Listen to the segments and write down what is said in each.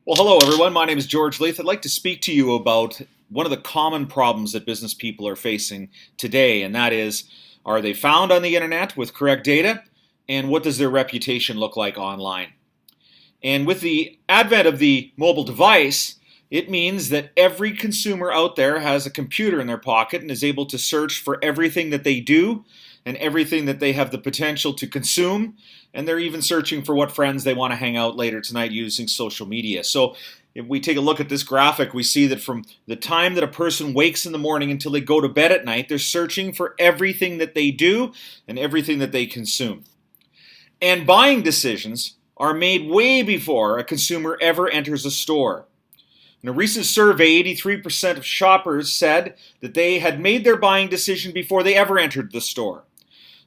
Well, hello everyone. My name is George Leith. I'd like to speak to you about one of the common problems that business people are facing today, and that is, are they found on the internet with correct data, and what does their reputation look like online? And with the advent of the mobile device, it means that every consumer out there has a computer in their pocket and is able to search for everything that they do and everything that they have the potential to consume, and they're even searching for what friends they want to hang out later tonight using social media. So if we take a look at this graphic, we see that from the time that a person wakes in the morning until they go to bed at night, they're searching for everything that they do and everything that they consume. And buying decisions are made way before a consumer ever enters a store. In a recent survey, 83% of shoppers said that they had made their buying decision before they ever entered the store.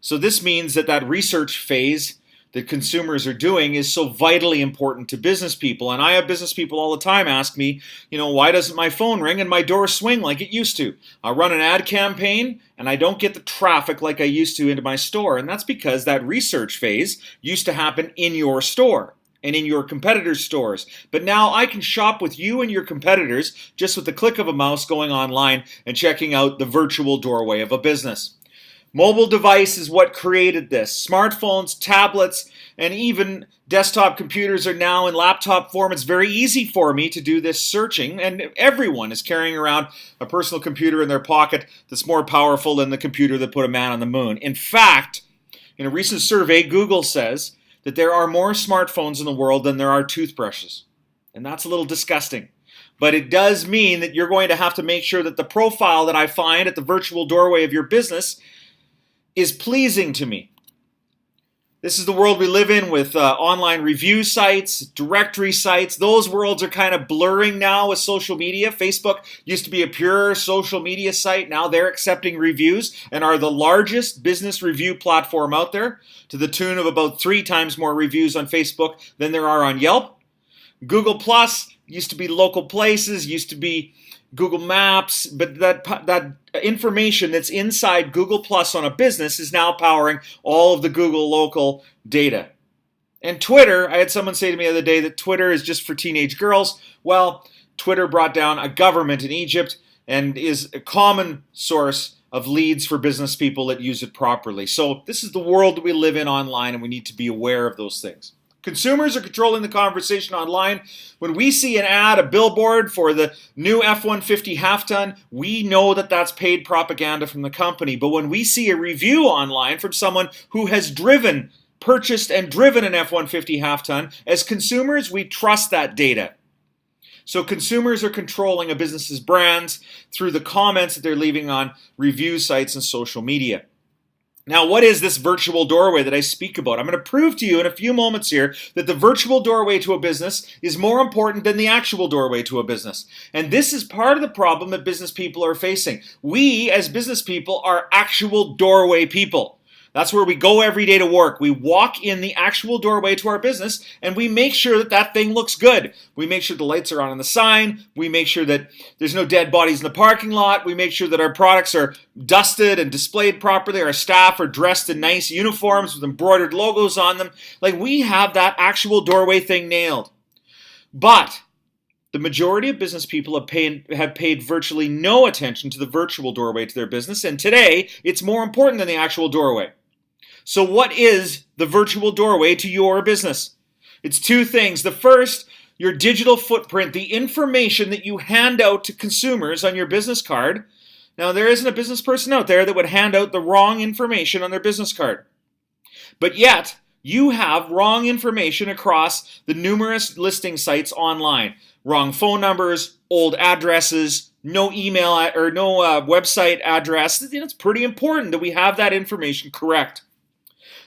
So this means that research phase that consumers are doing is so vitally important to business people. And I have business people all the time ask me, why doesn't my phone ring and my door swing like it used to? I run an ad campaign and I don't get the traffic like I used to into my store. And that's because that research phase used to happen in your store and in your competitors' stores. But now I can shop with you and your competitors just with the click of a mouse going online and checking out the virtual doorway of a business. Mobile device is what created this. Smartphones, tablets, and even desktop computers are now in laptop form. It's very easy for me to do this searching, and everyone is carrying around a personal computer in their pocket that's more powerful than the computer that put a man on the moon. In fact, in a recent survey, Google says that there are more smartphones in the world than there are toothbrushes. And that's a little disgusting. But it does mean that you're going to have to make sure that the profile that I find at the virtual doorway of your business is pleasing to me. This is the world we live in with online review sites, directory sites. Those worlds are kind of blurring now with social media. Facebook used to be a pure social media site. Now they're accepting reviews and are the largest business review platform out there, to the tune of about 3 times more reviews on Facebook than there are on Yelp. Google Plus used to be local places, used to be Google Maps, but that information that's inside Google Plus on a business is now powering all of the Google local data. And Twitter, I had someone say to me the other day that Twitter is just for teenage girls. Well, Twitter brought down a government in Egypt and is a common source of leads for business people that use it properly. So this is the world that we live in online, and we need to be aware of those things. Consumers are controlling the conversation online. When we see an ad, a billboard for the new F-150 half-ton, we know that that's paid propaganda from the company. But when we see a review online from someone who has purchased and driven an F-150 half-ton, as consumers, we trust that data. So consumers are controlling a business's brands through the comments that they're leaving on review sites and social media. Now, what is this virtual doorway that I speak about? I'm going to prove to you in a few moments here that the virtual doorway to a business is more important than the actual doorway to a business. And this is part of the problem that business people are facing. We, as business people, are actual doorway people. That's where we go every day to work. We walk in the actual doorway to our business, and we make sure that thing looks good. We make sure the lights are on the sign. We make sure that there's no dead bodies in the parking lot. We make sure that our products are dusted and displayed properly. Our staff are dressed in nice uniforms with embroidered logos on them. Like, we have that actual doorway thing nailed. But the majority of business people have paid virtually no attention to the virtual doorway to their business, and today it's more important than the actual doorway. So what is the virtual doorway to your business? It's 2 things. The first, your digital footprint, the information that you hand out to consumers on your business card. Now, there isn't a business person out there that would hand out the wrong information on their business card. But yet, you have wrong information across the numerous listing sites online. Wrong phone numbers, old addresses, no email or no website address. It's pretty important that we have that information correct.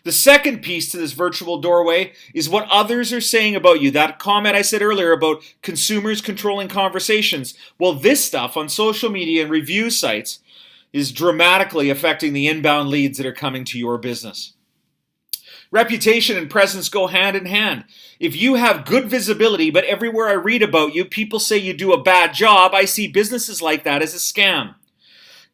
The second piece to this virtual doorway is what others are saying about you. That comment I said earlier about consumers controlling conversations. Well, this stuff on social media and review sites is dramatically affecting the inbound leads that are coming to your business. Reputation and presence go hand in hand. If you have good visibility, but everywhere I read about you, people say you do a bad job, I see businesses like that as a scam.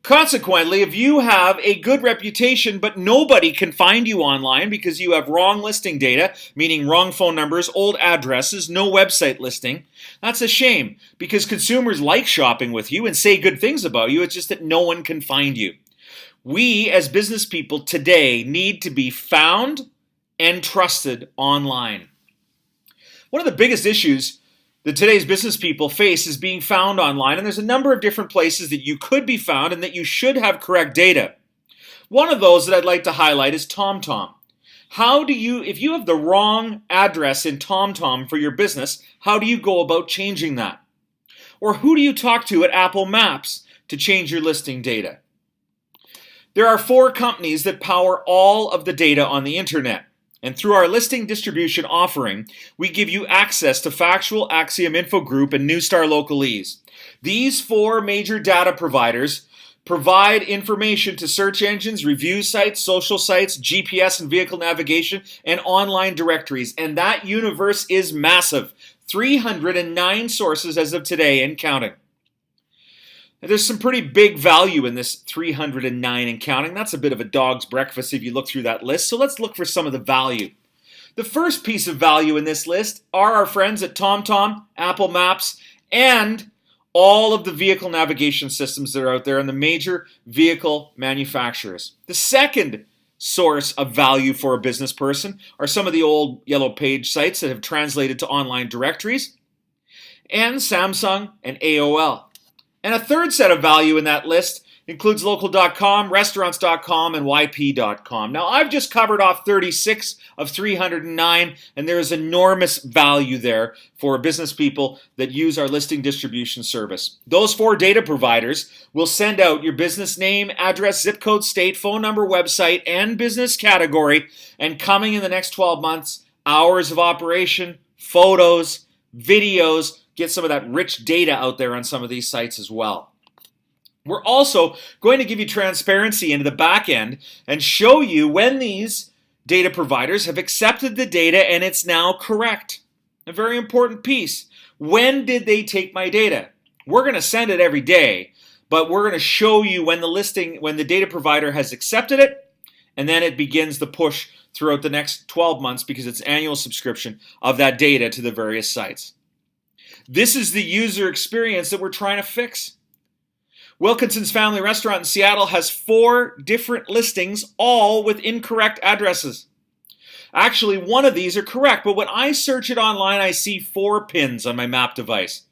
Consequently, if you have a good reputation but nobody can find you online because you have wrong listing data, meaning wrong phone numbers, old addresses, no website listing, that's a shame because consumers like shopping with you and say good things about you. It's just that no one can find you. We as business people today need to be found and trusted online. One of the biggest issues that today's business people face is being found online, and there's a number of different places that you could be found and that you should have correct data. One of those that I'd like to highlight is TomTom. If you have the wrong address in TomTom for your business, how do you go about changing that? Or who do you talk to at Apple Maps to change your listing data? There are 4 companies that power all of the data on the internet. And through our listing distribution offering, we give you access to Factual, Axiom Info Group, and Newstar Localese. These 4 major data providers provide information to search engines, review sites, social sites, GPS and vehicle navigation, and online directories. And that universe is massive. 309 sources as of today and counting. There's some pretty big value in this 309 and counting. That's a bit of a dog's breakfast if you look through that list. So let's look for some of the value. The first piece of value in this list are our friends at TomTom, Apple Maps, and all of the vehicle navigation systems that are out there and the major vehicle manufacturers. The second source of value for a business person are some of the old yellow page sites that have translated to online directories, and Samsung and AOL. And a third set of value in that list includes local.com, restaurants.com, and yp.com. Now, I've just covered off 36 of 309, and there is enormous value there for business people that use our listing distribution service. Those 4 data providers will send out your business name, address, zip code, state, phone number, website, and business category, and coming in the next 12 months, hours of operation, photos, videos, get some of that rich data out there on some of these sites as well. We're also going to give you transparency into the back end and show you when these data providers have accepted the data and it's now correct. A very important piece. When did they take my data? We're going to send it every day, but we're going to show you when the data provider has accepted it, and then it begins the push throughout the next 12 months because it's annual subscription of that data to the various sites. This is the user experience that we're trying to fix. Wilkinson's Family Restaurant in Seattle has 4 different listings, all with incorrect addresses. Actually, one of these are correct, but when I search it online, I see 4 pins on my map device.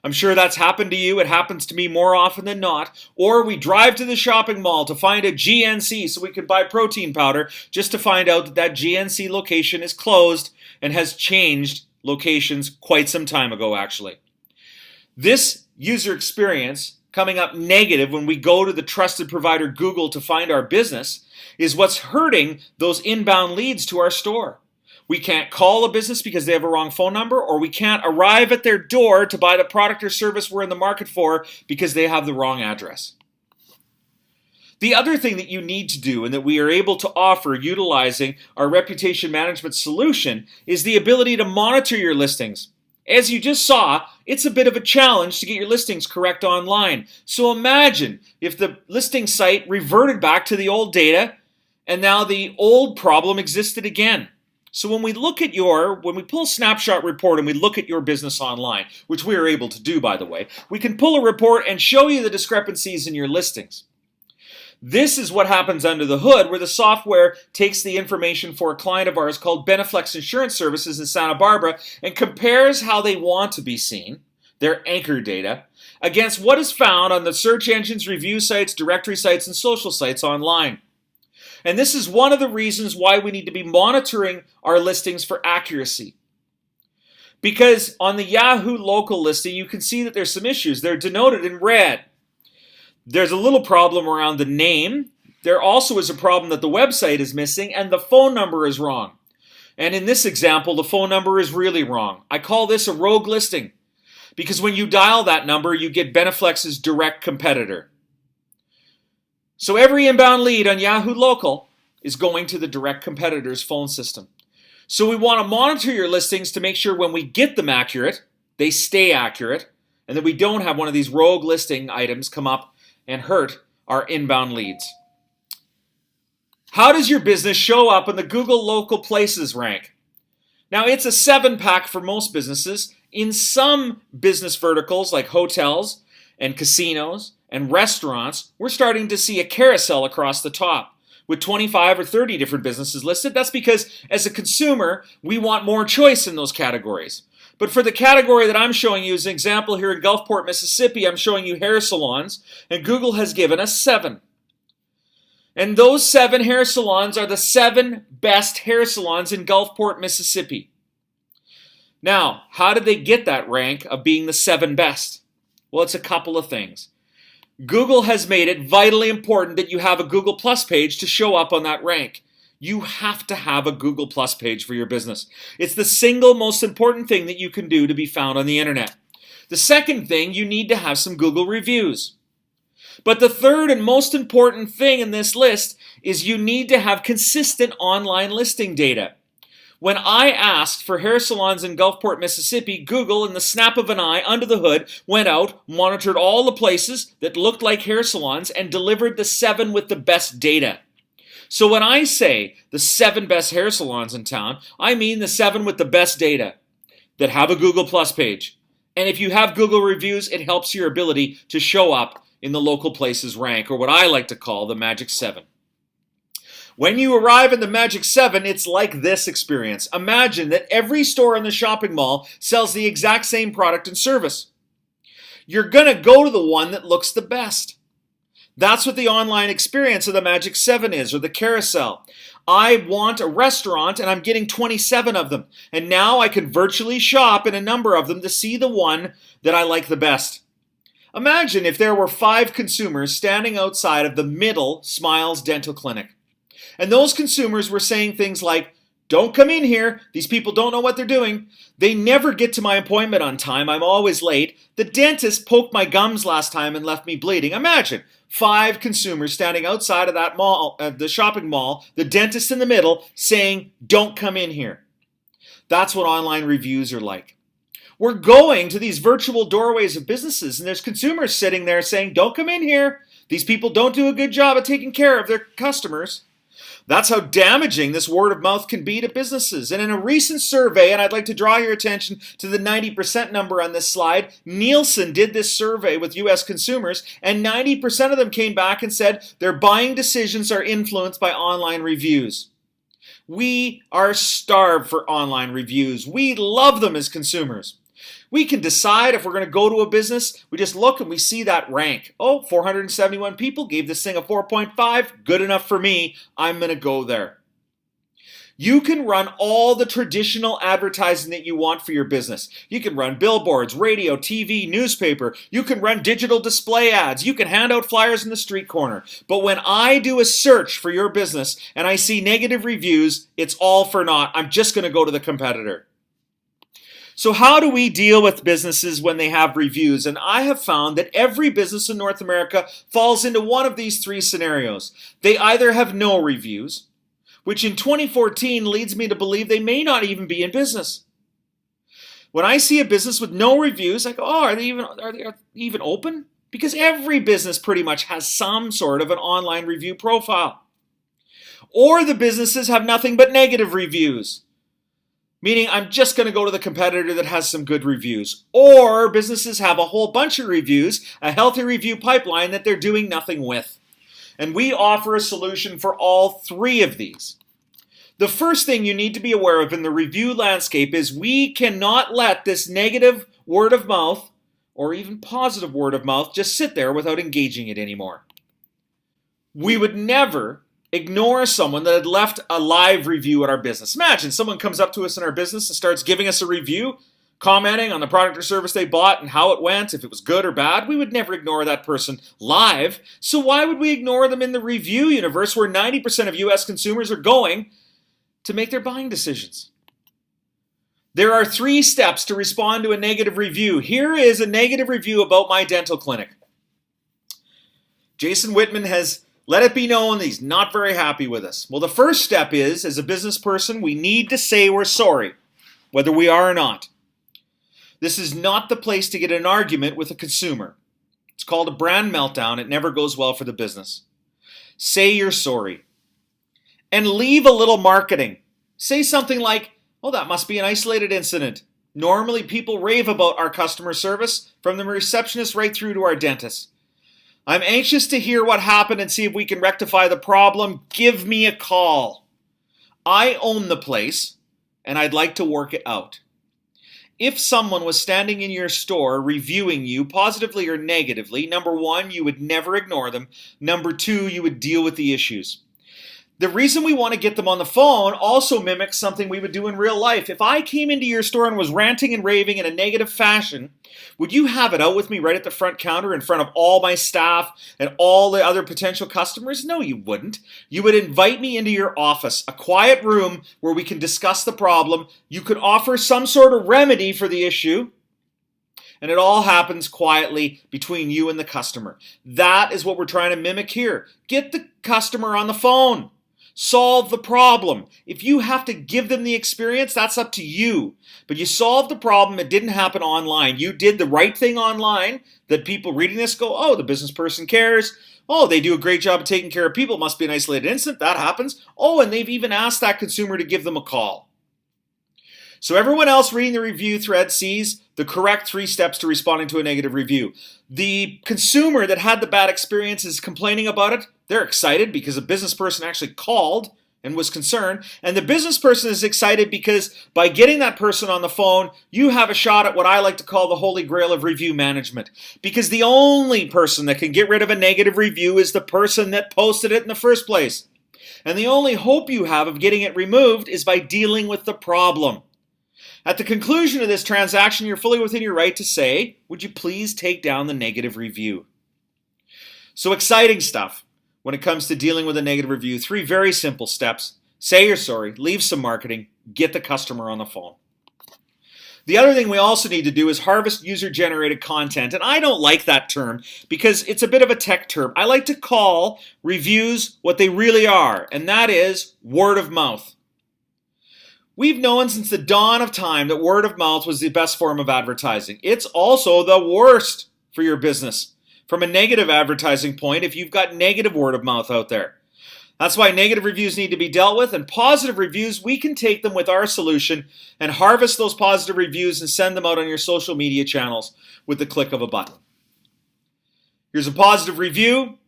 I'm sure that's happened to you. It happens to me more often than not. Or we drive to the shopping mall to find a GNC so we can buy protein powder just to find out that that GNC location is closed and has changed locations quite some time ago, actually. This user experience coming up negative when we go to the trusted provider Google to find our business is what's hurting those inbound leads to our store. We can't call a business because they have a wrong phone number, or we can't arrive at their door to buy the product or service we're in the market for because they have the wrong address. The other thing that you need to do and that we are able to offer utilizing our reputation management solution is the ability to monitor your listings. As you just saw, it's a bit of a challenge to get your listings correct online. So imagine if the listing site reverted back to the old data and now the old problem existed again. So when we pull a snapshot report and we look at your business online, which we are able to do, by the way, we can pull a report and show you the discrepancies in your listings. This is what happens under the hood, where the software takes the information for a client of ours called Beneflex Insurance Services in Santa Barbara and compares how they want to be seen, their anchor data, against what is found on the search engines, review sites, directory sites, and social sites online. And this is one of the reasons why we need to be monitoring our listings for accuracy. Because on the Yahoo local listing, you can see that there's some issues. They're denoted in red. There's a little problem around the name. There also is a problem that the website is missing and the phone number is wrong. And in this example, the phone number is really wrong. I call this a rogue listing because when you dial that number, you get Beneflex's direct competitor. So every inbound lead on Yahoo Local is going to the direct competitor's phone system. So we want to monitor your listings to make sure when we get them accurate, they stay accurate, and that we don't have one of these rogue listing items come up and hurt are inbound leads. How does your business show up in the Google Local Places rank? Now, it's a 7-pack for most businesses. In some business verticals like hotels and casinos and restaurants, we're starting to see a carousel across the top with 25 or 30 different businesses listed. That's because as a consumer, we want more choice in those categories. But for the category that I'm showing you as an example here in Gulfport, Mississippi, I'm showing you hair salons, and Google has given us 7. And those 7 hair salons are the 7 best hair salons in Gulfport, Mississippi. Now, how did they get that rank of being the 7 best? Well, it's a couple of things. Google has made it vitally important that you have a Google Plus page to show up on that rank. You have to have a Google Plus page for your business. It's the single most important thing that you can do to be found on the internet. The second thing, you need to have some Google reviews. But the third and most important thing in this list is you need to have consistent online listing data. When I asked for hair salons in Gulfport, Mississippi, Google, in the snap of an eye, under the hood, went out, monitored all the places that looked like hair salons, and delivered the 7 with the best data. So when I say the 7 best hair salons in town, I mean the 7 with the best data that have a Google Plus page. And if you have Google reviews, it helps your ability to show up in the local places rank, or what I like to call the Magic 7. When you arrive in the Magic 7, it's like this experience. Imagine that every store in the shopping mall sells the exact same product and service. You're going to go to the one that looks the best. That's what the online experience of the Magic 7 is, or the carousel. I want a restaurant and I'm getting 27 of them. And now I can virtually shop in a number of them to see the one that I like the best. Imagine if there were 5 consumers standing outside of the Middle Smiles Dental Clinic. And those consumers were saying things like, "Don't come in here. These people don't know what they're doing. They never get to my appointment on time. I'm always late. The dentist poked my gums last time and left me bleeding." Imagine 5 consumers standing outside of that mall, the shopping mall, the dentist in the middle, saying, "Don't come in here." That's what online reviews are like. We're going to these virtual doorways of businesses, and there's consumers sitting there saying, "Don't come in here. These people don't do a good job of taking care of their customers." That's how damaging this word of mouth can be to businesses. And in a recent survey, and I'd like to draw your attention to the 90% number on this slide, Nielsen did this survey with US consumers, and 90% of them came back and said their buying decisions are influenced by online reviews. We are starved for online reviews. We love them as consumers. We can decide if we're going to go to a business. We just look and we see that rank. Oh, 471 people gave this thing a 4.5. Good enough for me. I'm going to go there. You can run all the traditional advertising that you want for your business. You can run billboards, radio, TV, newspaper. You can run digital display ads. You can hand out flyers in the street corner. But when I do a search for your business and I see negative reviews, it's all for naught. I'm just going to go to the competitor. So how do we deal with businesses when they have reviews? And I have found that every business in North America falls into one of these 3 scenarios. They either have no reviews, which in 2014 leads me to believe they may not even be in business. When I see a business with no reviews, I go, "Oh, are they even open?" Because every business pretty much has some sort of an online review profile. Or the businesses have nothing but negative reviews, meaning I'm just going to go to the competitor that has some good reviews. Or businesses have a whole bunch of reviews, a healthy review pipeline that they're doing nothing with. And we offer a solution for all 3 of these. The first thing you need to be aware of in the review landscape is we cannot let this negative word of mouth, or even positive word of mouth, just sit there without engaging it anymore. We would never ignore someone that had left a live review at our business. Imagine someone comes up to us in our business and starts giving us a review, commenting on the product or service they bought and how it went, if it was good or bad. We would never ignore that person live. So why would we ignore them in the review universe where 90% of US consumers are going to make their buying decisions? There are 3 steps to respond to a negative review. Here is a negative review about my dental clinic. Jason Whitman has let it be known that he's not very happy with us. Well, the first step is, as a business person, we need to say we're sorry, whether we are or not. This is not the place to get an argument with a consumer. It's It's called a brand meltdown. It never goes well for the business. Say you're sorry. And leave a little marketing. Say something like, oh, that must be an isolated incident. Normally, people rave about our customer service, from the receptionist right through to our dentist. I'm anxious to hear what happened and see if we can rectify the problem. Give me a call. I own the place, and I'd like to work it out. If someone was standing in your store reviewing you positively or negatively, number one, you would never ignore them. Number two, you would deal with the issues. The reason we want to get them on the phone also mimics something we would do in real life. If I came into your store and was ranting and raving in a negative fashion, would you have it out with me right at the front counter in front of all my staff and all the other potential customers? No, you wouldn't. You would invite me into your office, a quiet room where we can discuss the problem. You could offer some sort of remedy for the issue. And it all happens quietly between you and the customer. That is what we're trying to mimic here. Get the customer on the phone. Solve the problem. If you have to give them the experience, that's up to you. But you solved the problem. It didn't happen online. You did the right thing online that people reading this go, oh, the business person cares. Oh, they do a great job of taking care of people. It must be an isolated incident. That happens. Oh, and they've even asked that consumer to give them a call. So everyone else reading the review thread sees the correct 3 steps to responding to a negative review. The consumer that had the bad experience is complaining about it. They're excited because a business person actually called and was concerned. And the business person is excited because by getting that person on the phone, you have a shot at what I like to call the holy grail of review management. Because the only person that can get rid of a negative review is the person that posted it in the first place. And the only hope you have of getting it removed is by dealing with the problem. At the conclusion of this transaction, you're fully within your right to say, would you please take down the negative review? So exciting stuff when it comes to dealing with a negative review. 3 very simple steps. Say you're sorry, leave some marketing, get the customer on the phone. The other thing we also need to do is harvest user-generated content. And I don't like that term because it's a bit of a tech term. I like to call reviews what they really are, and that is word of mouth. We've known since the dawn of time that word of mouth was the best form of advertising. It's also the worst for your business. From a negative advertising point, if you've got negative word of mouth out there. That's why negative reviews need to be dealt with, and positive reviews, we can take them with our solution and harvest those positive reviews and send them out on your social media channels with the click of a button. Here's a positive review.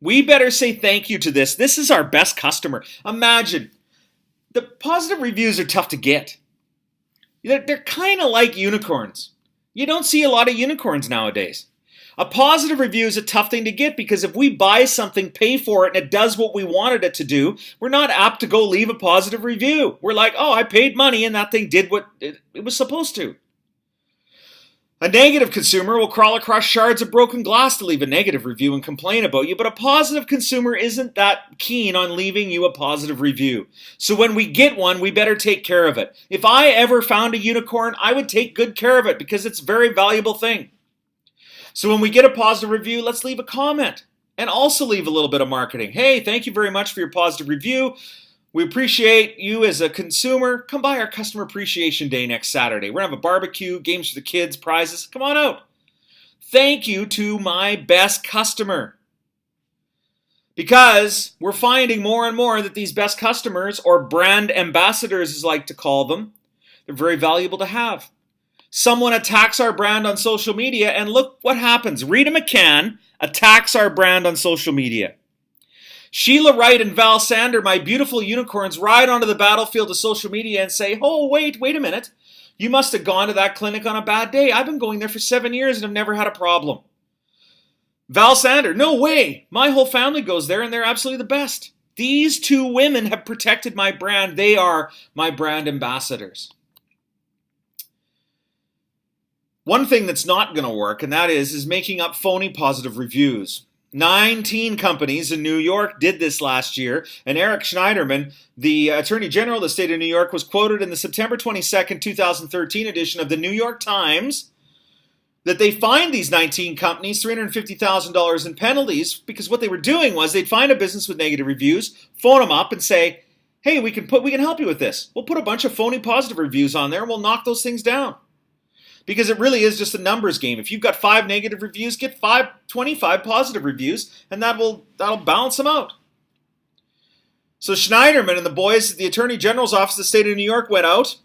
We better say thank you to this. This is our best customer. Imagine. The positive reviews are tough to get. They're kind of like unicorns. You don't see a lot of unicorns nowadays. A positive review is a tough thing to get because if we buy something, pay for it, and it does what we wanted it to do, we're not apt to go leave a positive review. We're like, oh, I paid money and that thing did what it was supposed to. A negative consumer will crawl across shards of broken glass to leave a negative review and complain about you, but a positive consumer isn't that keen on leaving you a positive review. So when we get one, we better take care of it. If I ever found a unicorn, I would take good care of it because it's a very valuable thing. So when we get a positive review, let's leave a comment and also leave a little bit of marketing. Hey, thank you very much for your positive review. We appreciate you as a consumer. Come by our Customer Appreciation Day next Saturday. We're going to have a barbecue, games for the kids, prizes. Come on out. Thank you to my best customer. Because we're finding more and more that these best customers, or brand ambassadors as I like to call them, they're very valuable to have. Someone attacks our brand on social media and look what happens. Rita McCann attacks our brand on social media. Sheila Wright and Val Sander, my beautiful unicorns, ride onto the battlefield of social media and say, oh, wait a minute. You must have gone to that clinic on a bad day. I've been going there for 7 years and have never had a problem. Val Sander, no way. My whole family goes there and they're absolutely the best. These 2 women have protected my brand. They are my brand ambassadors. One thing that's not going to work, and that is making up phony positive reviews. 19 companies in New York did this last year, and Eric Schneiderman, the Attorney General of the state of New York, was quoted in the September 22nd, 2013 edition of the New York Times that they fined these 19 companies $350,000 in penalties because what they were doing was they'd find a business with negative reviews, phone them up and say, hey, we can help you with this. We'll put a bunch of phony positive reviews on there and we'll knock those things down. because it really is just a numbers game. If you've got 5 negative reviews, get 25 positive reviews, and that'll balance them out. So Schneiderman and the boys at the Attorney General's office of the state of New York went out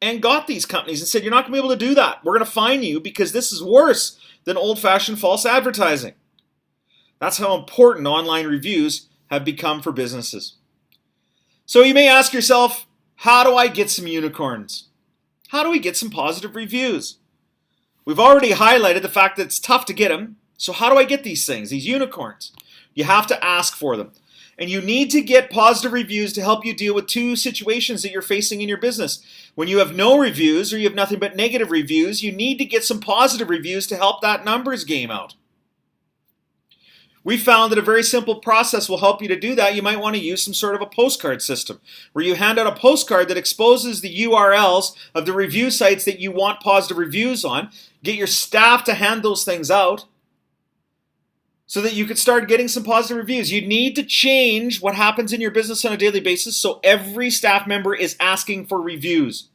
and got these companies and said, you're not going to be able to do that. We're going to fine you because this is worse than old-fashioned false advertising. That's how important online reviews have become for businesses. So you may ask yourself, how do I get some unicorns? How do we get some positive reviews? We've already highlighted the fact that it's tough to get them. So how do I get these things, these unicorns? You have to ask for them. And you need to get positive reviews to help you deal with 2 situations that you're facing in your business. When you have no reviews or you have nothing but negative reviews, you need to get some positive reviews to help that numbers game out. We found that a very simple process will help you to do that. You might want to use some sort of a postcard system where you hand out a postcard that exposes the URLs of the review sites that you want positive reviews on. Get your staff to hand those things out so that you can start getting some positive reviews. You need to change what happens in your business on a daily basis so every staff member is asking for reviews.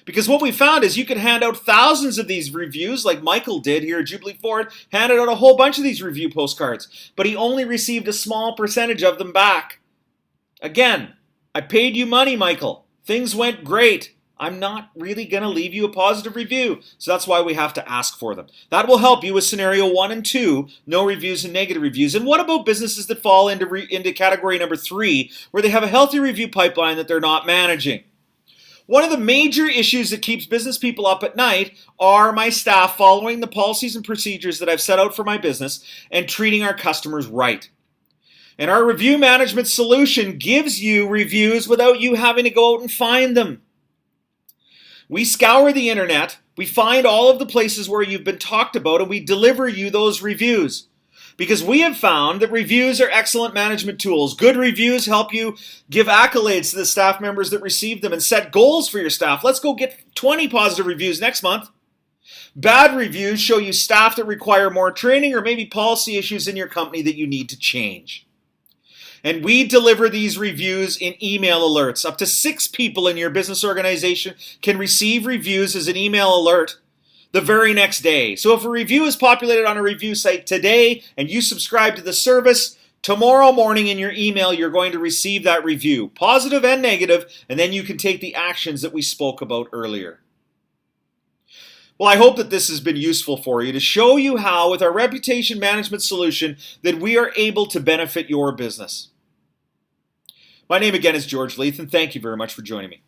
Because what we found is you can hand out thousands of these reviews, like Michael did here at Jubilee Ford, handed out a whole bunch of these review postcards, but he only received a small percentage of them back. Again, I paid you money, Michael. Things went great. I'm not really going to leave you a positive review. So that's why we have to ask for them. That will help you with scenario 1 and 2, no reviews and negative reviews. And what about businesses that fall into category number 3, where they have a healthy review pipeline that they're not managing? One of the major issues that keeps business people up at night are my staff following the policies and procedures that I've set out for my business and treating our customers right. And our review management solution gives you reviews without you having to go out and find them. We scour the internet, we find all of the places where you've been talked about, and we deliver you those reviews. Because we have found that reviews are excellent management tools. Good reviews help you give accolades to the staff members that receive them and set goals for your staff. Let's go get 20 positive reviews next month. Bad reviews show you staff that require more training or maybe policy issues in your company that you need to change. And we deliver these reviews in email alerts. Up to 6 people in your business organization can receive reviews as an email alert the very next day. So if a review is populated on a review site today and you subscribe to the service, tomorrow morning in your email you're going to receive that review, positive and negative, and then you can take the actions that we spoke about earlier. Well, I hope that this has been useful for you to show you how, with our reputation management solution, that we are able to benefit your business. My name again is George Leith, and thank you very much for joining me.